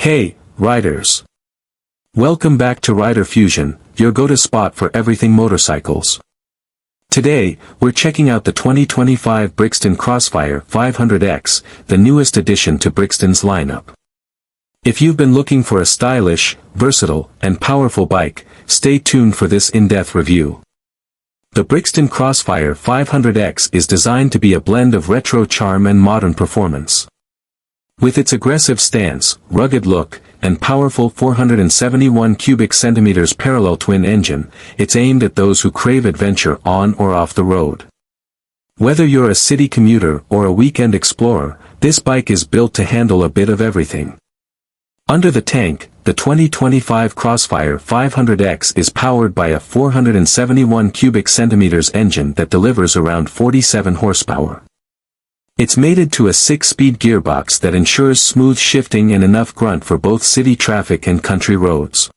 Hey, riders! Welcome back to Rider Fusion, your go-to spot for everything motorcycles. Today, we're checking out the 2025 Brixton Crossfire 500X, the newest addition to Brixton's lineup. If you've been looking for a stylish, versatile, and powerful bike, stay tuned for this in-depth review. The Brixton Crossfire 500X is designed to be a blend of retro charm and modern performance. With its aggressive stance, rugged look, and powerful 471 cubic centimeters parallel twin engine, it's aimed at those who crave adventure on or off the road. Whether you're a city commuter or a weekend explorer, this bike is built to handle a bit of everything. Under the tank, the 2025 Crossfire 500X is powered by a 471 cubic centimeters engine that delivers around 47 horsepower. It's mated to a 6-speed gearbox that ensures smooth shifting and enough grunt for both city traffic and country roads.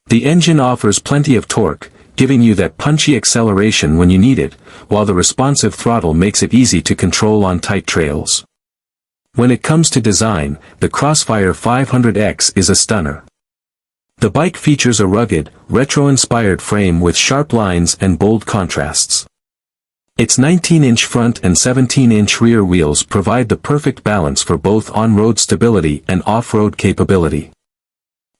The engine offers plenty of torque, giving you that punchy acceleration when you need it, while the responsive throttle makes it easy to control on tight trails. When it comes to design, the Crossfire 500X is a stunner. The bike features a rugged, retro-inspired frame with sharp lines and bold contrasts. Its 19-inch front and 17-inch rear wheels provide the perfect balance for both on-road stability and off-road capability.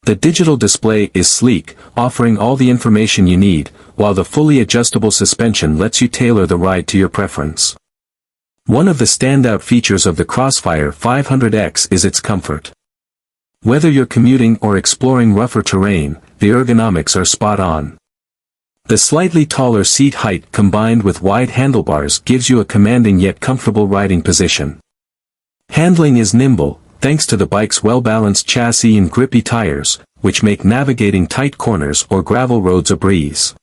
The digital display is sleek, offering all the information you need, while the fully adjustable suspension lets you tailor the ride to your preference. One of the standout features of the Crossfire 500X is its comfort. Whether you're commuting or exploring rougher terrain, the ergonomics are spot on. The slightly taller seat height combined with wide handlebars gives you a commanding yet comfortable riding position. Handling is nimble, thanks to the bike's well-balanced chassis and grippy tires, which make navigating tight corners or gravel roads a breeze.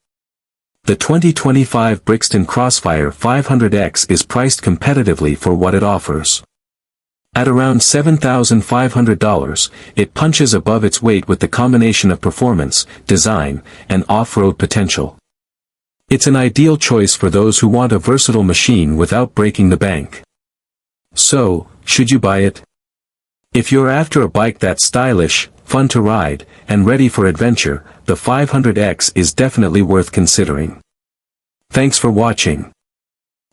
The 2025 Brixton Crossfire 500X is priced competitively for what it offers. At around $7,500, it punches above its weight with the combination of performance, design, and off-road potential. It's an ideal choice for those who want a versatile machine without breaking the bank. So, should you buy it? If you're after a bike that's stylish, fun to ride, and ready for adventure, the 500X is definitely worth considering. Thanks for watching.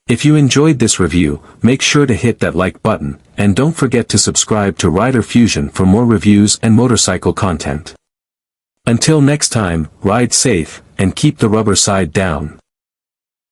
If you enjoyed this review, make sure to hit that like button, and don't forget to subscribe to Rider Fusion for more reviews and motorcycle content. Until next time, ride safe, and keep the rubber side down.